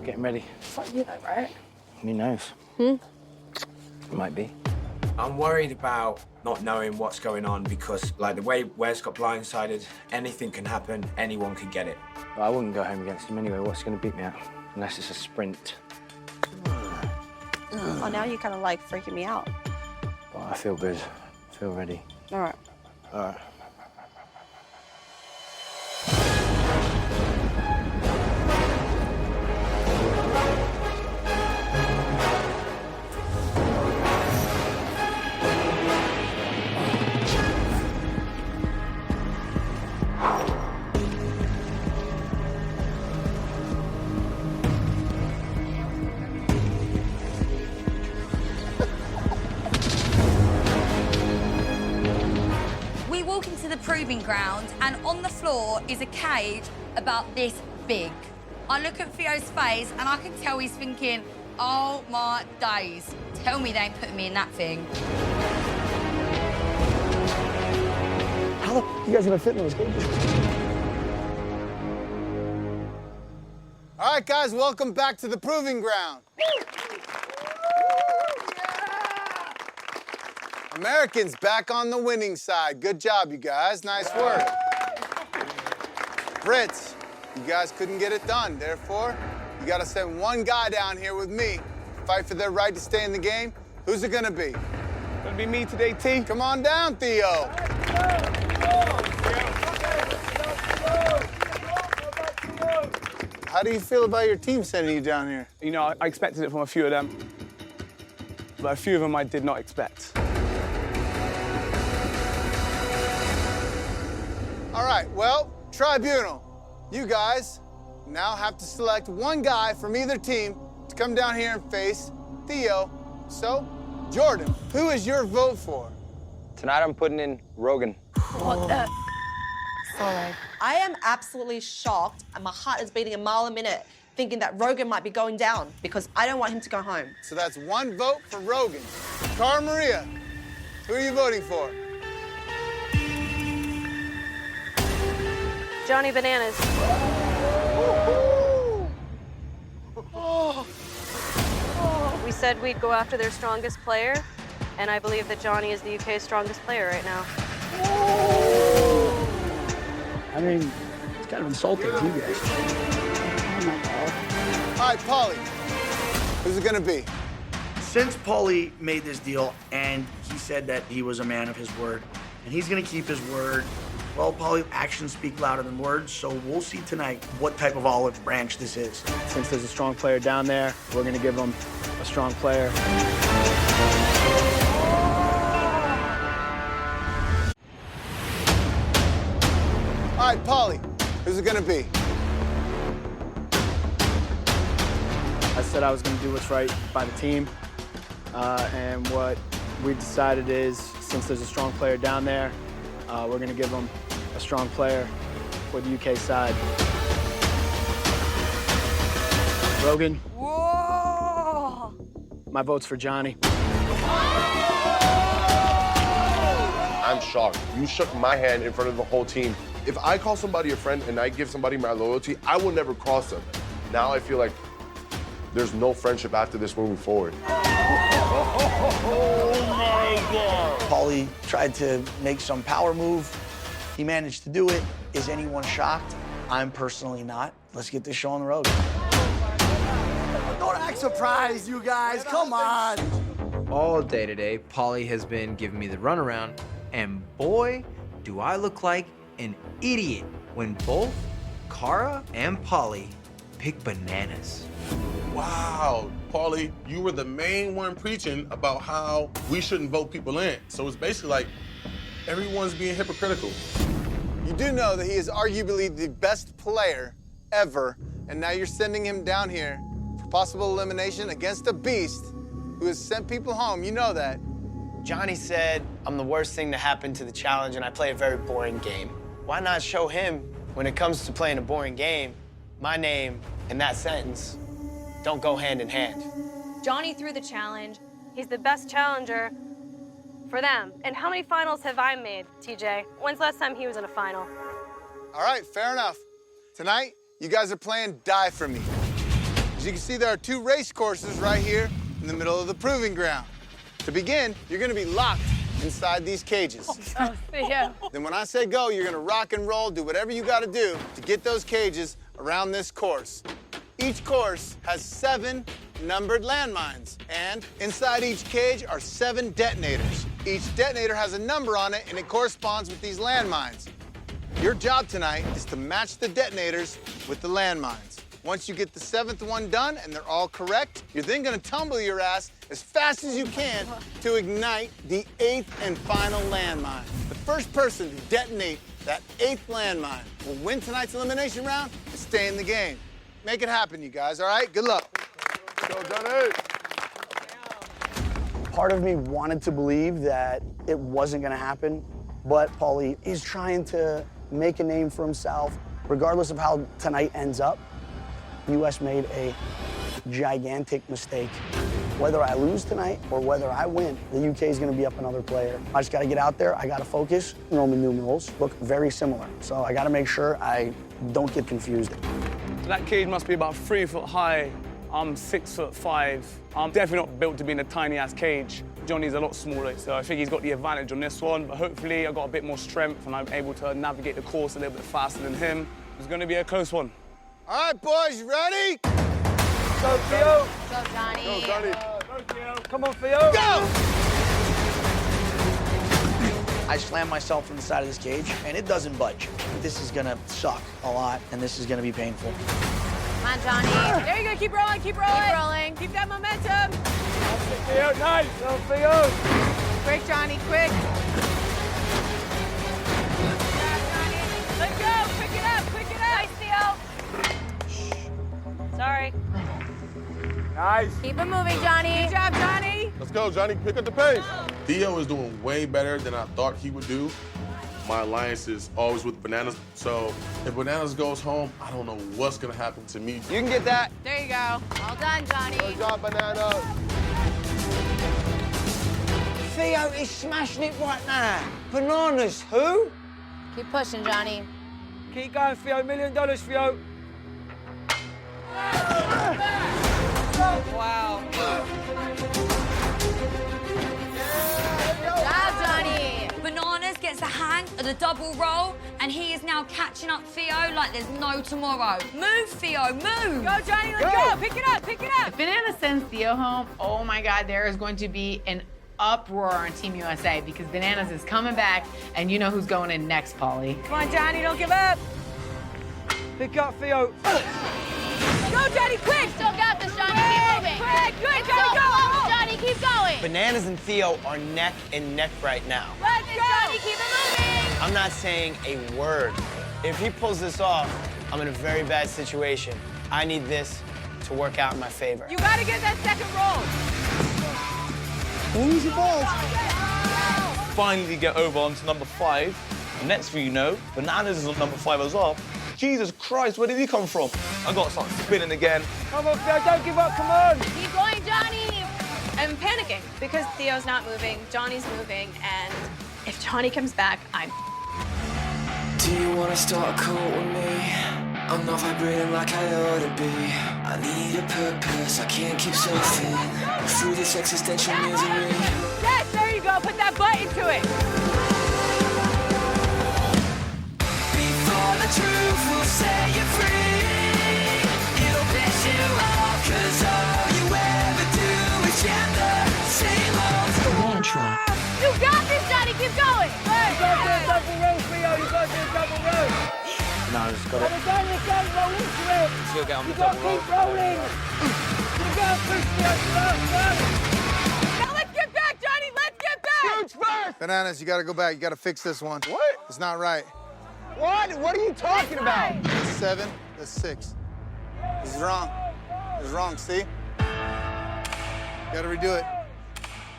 Getting ready. Right? Who knows? Hmm? Might be. I'm worried about not knowing what's going on because, like, the way Wes got blindsided, anything can happen, anyone can get it. Well, I wouldn't go home against him anyway. What's going to beat me out? Unless it's a sprint. Oh, now you're kind of like freaking me out. But I feel good. I feel ready. All right. All right. We walk into the proving ground, and on the floor is a cage about this big. I look at Theo's face, and I can tell he's thinking, oh my days, tell me they ain't putting me in that thing. How you guys gonna fit in those cages? All right, guys, welcome back to the proving ground. Americans back on the winning side. Good job, you guys. Nice work. Brits, you guys couldn't get it done. Therefore, you got to send one guy down here with me, fight for their right to stay in the game. Who's it gonna be? Gonna be me today, T. Come on down, Theo. How do you feel about your team sending you down here? You know, I expected it from a few of them, but a few of them I did not expect. All right, well, tribunal, you guys now have to select one guy from either team to come down here and face Theo. So, Jordan, who is your vote for? Tonight I'm putting in Rogan. What the? Sorry. I am absolutely shocked, and my heart is beating a mile a minute, thinking that Rogan might be going down because I don't want him to go home. So that's one vote for Rogan. Cara Maria, who are you voting for? Johnny Bananas. We said we'd go after their strongest player, and I believe that Johnny is the UK's strongest player right now. I mean, it's kind of insulting to you guys. All right, Pauly, who's it gonna be? Since Paulie made this deal and he said that he was a man of his word and he's gonna keep his word, well, Paulie, actions speak louder than words, so we'll see tonight what type of olive branch this is. Since there's a strong player down there, we're gonna give him a strong player. All right, Paulie, who's it gonna be? I said I was gonna do what's right by the team, and what we decided is, since there's a strong player down there, we're gonna give him a strong player for the UK side. Rogan. Whoa! My vote's for Johnny. I'm shocked. You shook my hand in front of the whole team. If I call somebody a friend and I give somebody my loyalty, I will never cross them. Now I feel like there's no friendship after this moving forward. Oh my God. Paulie tried to make some power move. He managed to do it. Is anyone shocked? I'm personally not. Let's get this show on the road. Don't act surprised, you guys. Come on. All day today, Paulie has been giving me the runaround, and boy, do I look like an idiot when both Cara and Paulie pick bananas. Wow, Paulie, you were the main one preaching about how we shouldn't vote people in. So it's basically like everyone's being hypocritical. You do know that he is arguably the best player ever, and now you're sending him down here for possible elimination against a beast who has sent people home. You know that. Johnny said I'm the worst thing to happen to the challenge and I play a very boring game. Why not show him, when it comes to playing a boring game, my name and that sentence don't go hand in hand. Johnny threw the challenge. He's the best challenger for them. And how many finals have I made, TJ? When's the last time he was in a final? All right, fair enough. Tonight, you guys are playing Die For Me. As you can see, there are 2 race courses right here in the middle of the proving ground. To begin, you're gonna be locked inside these cages. Oh, Theo. Then when I say go, you're gonna rock and roll, do whatever you gotta do to get those cages around this course. Each course has 7 numbered landmines, and inside each cage are 7 detonators. Each detonator has a number on it, and it corresponds with these landmines. Your job tonight is to match the detonators with the landmines. Once you get the 7th one done and they're all correct, you're then gonna tumble your ass as fast as you can to ignite the 8th and final landmine. The first person to detonate that 8th landmine will win tonight's elimination round and stay in the game. Make it happen, you guys, all right? Good luck. Go, Johnny. Part of me wanted to believe that it wasn't gonna happen, but Paulie is trying to make a name for himself. Regardless of how tonight ends up, US made a gigantic mistake. Whether I lose tonight or whether I win, the UK is gonna be up another player. I just gotta get out there, I gotta focus. Roman numerals look very similar, so I gotta make sure I don't get confused. That cage must be about 3 foot high. I'm 6'5". I'm definitely not built to be in a tiny-ass cage. Johnny's a lot smaller, so I think he's got the advantage on this one, but hopefully I've got a bit more strength and I'm able to navigate the course a little bit faster than him. It's gonna be a close one. All right, boys, you ready? Go, Theo! Go, Johnny. Go, Johnny. Go, Theo! Come on, Theo! Go! I slammed myself from the side of this cage, and it doesn't budge. This is gonna suck a lot, and this is gonna be painful. Come on, Johnny. There you go. Keep rolling. Keep rolling. Keep rolling. Keep that momentum. That's it, Theo. Nice. Go, Theo. Quick, Johnny, quick. Let go. Quick it up. Quick it up. Nice, Theo. Sorry. Nice. Keep it moving, Johnny. Good job, Johnny. Let's go, Johnny. Pick up the pace. Theo is doing way better than I thought he would do. My alliance is always with Bananas, so if Bananas goes home, I don't know what's gonna happen to me. You can get that. There you go. Well done, Johnny. Good job, Banana. Theo is smashing it right now. Bananas, who? Keep pushing, Johnny. Keep going, Theo. $1 million, Theo. Wow. Good job, Johnny. Bananas gets gets the hang of the double roll, and he is now catching up Theo like there's no tomorrow. Move, Theo, move! Go, Johnny, let's go! Pick it up, pick it up! If Banana sends Theo home, oh my God, there is going to be an uproar on Team USA because Bananas is coming back, and you know who's going in next, Paulie. Come on, Johnny, don't give up! Pick up, Theo. Go, Johnny, quick! Still got this, Johnny. Keep moving. Quick, good, It's Johnny, so go! close, Johnny, keep going. Bananas and Theo are neck and neck right now. Let's go. Johnny, keep it moving. I'm not saying a word. If he pulls this off, I'm in a very bad situation. I need this to work out in my favor. You gotta get that second roll. Who's your balls? Finally get over onto number 5. And next thing you know, Bananas is on number 5 as well. Jesus Christ, where did he come from? I got to start spinning again. Come on, Theo, don't give up, come on. Keep going, Johnny. I'm panicking because Theo's not moving, Johnny's moving, and if Johnny comes back, I'm. Do you wanna start a cult with me? I'm not vibrating like I ought to be. I need a purpose, I can't keep surfing through this existential misery. Yes, there you go, put that butt into it. Before the truth will set you free, it'll piss you off, 'cause all you ever do is chant the same old mantra. You got this, Johnny. Keep going. You gotta do a double roll, Theo. You gotta do a double roll. No, I just got it. Again, roll into it. Still get on the You gotta double roll. keep rolling. You gotta push Theo first. Now let's get back, Johnny. Let's get back. Huge first. Bananas, you gotta go back. You gotta fix this one. What? It's not right. What? What are you talking about? That's 7, that's 6. This is wrong. This is wrong, see? You gotta redo it.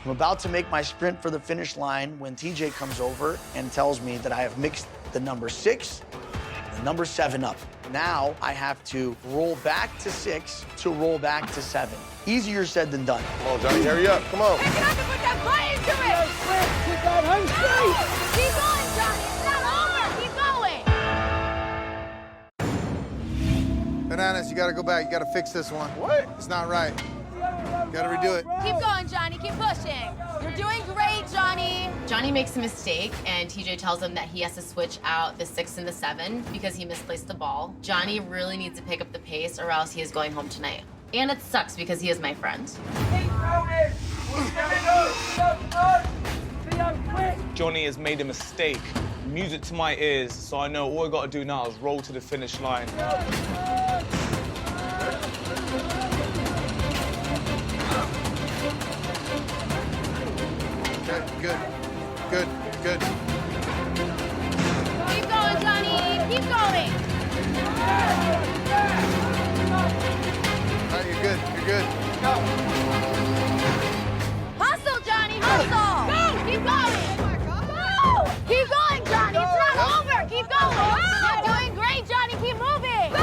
I'm about to make my sprint for the finish line when TJ comes over and tells me that I have mixed the number 6 and the number 7 up. Now I have to roll back to 6 to roll back to 7. Easier said than done. Come on, Johnny, hurry up. Come on. Pick it up and put that butt into it. Theo, quick. Keep that home straight. Keep going, Johnny. It's not over. Keep going. Bananas, you gotta go back. You gotta fix this one. What? It's not right. You gotta redo it. Keep going, Johnny. Keep pushing. You're doing great, Johnny. Johnny makes a mistake, and TJ tells him that he has to switch out the 6 and the 7 because he misplaced the ball. Johnny really needs to pick up the pace, or else he is going home tonight. And it sucks because he is my friend. Johnny has made a mistake. Music to my ears, so I know all I got to do now is roll to the finish line. Okay, good, good, good. Keep going, Johnny. Keep going. All right, you're good, you're good. Hustle, Johnny. Hustle. Go. Keep going. Go. Keep going, Johnny. It's not over. Keep going. You're doing great, Johnny. Keep moving. Go.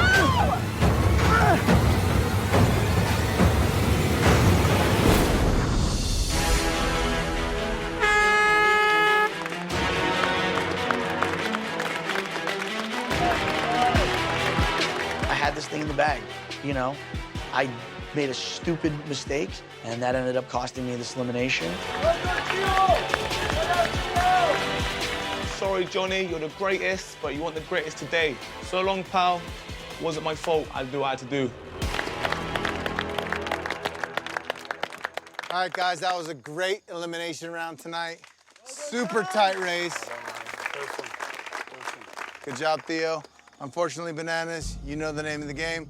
I had this thing in the bag, you know? I made a stupid mistake, and that ended up costing me this elimination. Sorry, Johnny, you're the greatest, but you want the greatest today. So long, pal. Wasn't my fault. I do what I had to do. All right, guys, that was a great elimination round tonight. Super tight race. Good job, Theo. Unfortunately, Bananas, you know the name of the game.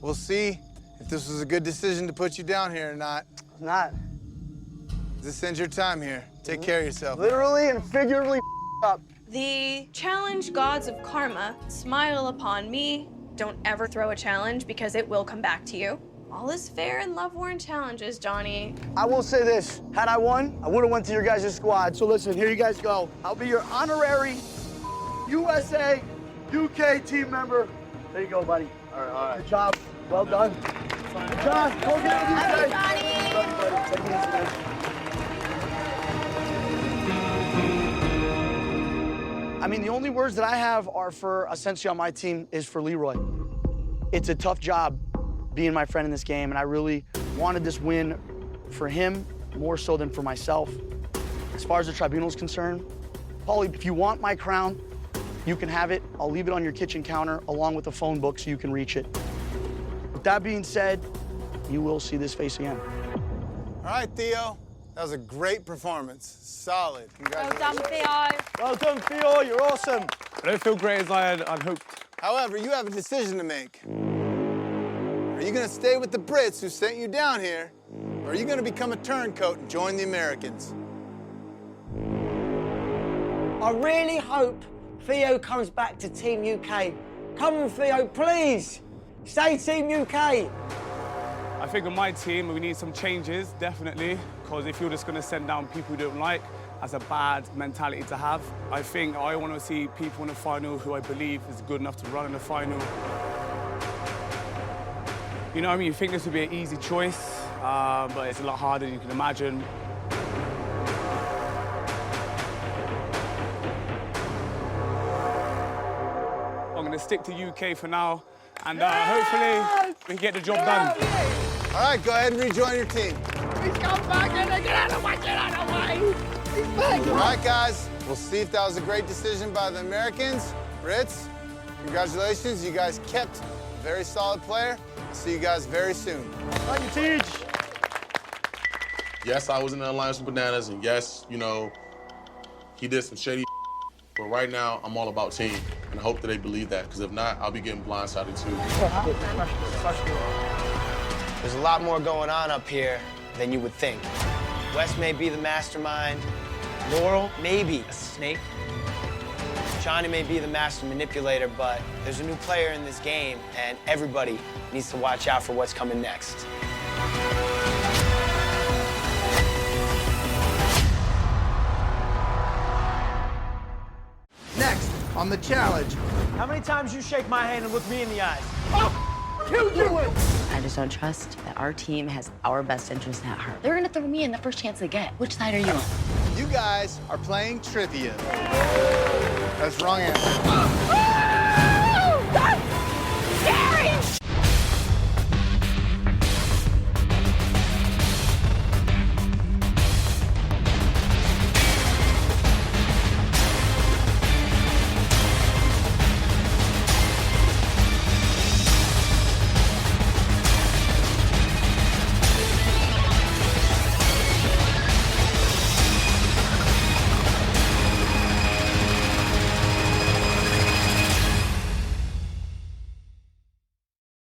We'll see if this was a good decision to put you down here or not. It's not. This ends your time here. Take care of yourself. Literally and figuratively up. The challenge gods of karma smile upon me. Don't ever throw a challenge because it will come back to you. All is fair in love-worn challenges, Johnny. I will say this, had I won, I would have went to your guys' squad. So listen, here you guys go. I'll be your honorary USA UK team member. There you go, buddy. All right. Good job. Well done. Good job. Go get it with you guys. Love you, buddy. Take it easy, man. I mean, the only words that I have are for Asensio on my team is for Leroy. It's a tough job being my friend in this game, and I really wanted this win for him more so than for myself. As far as the tribunal is concerned, Paulie, if you want my crown, you can have it. I'll leave it on your kitchen counter along with the phone book so you can reach it. With that being said, you will see this face again. All right, Theo. That was a great performance. Solid. Congratulations. Well done, Theo. Well done, Theo. You're awesome. I don't feel great as I'd hoped. However, you have a decision to make. Are you going to stay with the Brits who sent you down here, or are you going to become a turncoat and join the Americans? I really hope Theo comes back to Team UK. Come on, Theo, please. Stay Team UK. I think on my team, we need some changes, definitely, because if you're just going to send down people you don't like, that's a bad mentality to have. I think I want to see people in the final who I believe is good enough to run in the final. You know what I mean? You think this would be an easy choice, but it's a lot harder than you can imagine. I'm going to stick to UK for now, and hopefully we can get the job done. All right, go ahead and rejoin your team. He's come back and get out of the way. He's back. All right, guys. We'll see if that was a great decision by the Americans. Brits, congratulations. You guys kept a very solid player. I'll see you guys very soon. Thank you, Teach. Yes, I was in the alliance with Bananas, and yes, you know, he did some shady but right now, I'm all about team, and I hope that they believe that, because if not, I'll be getting blindsided too. There's a lot more going on up here than you would think. Wes may be the mastermind. Laurel may be a snake. Johnny may be the master manipulator, but there's a new player in this game, and everybody needs to watch out for what's coming next. Next on the challenge. How many times you shake my hand and look me in the eyes? I just don't trust that our team has our best interest at heart. They're gonna throw me in the first chance they get. Which side are you on? You guys are playing trivia. That's wrong answer.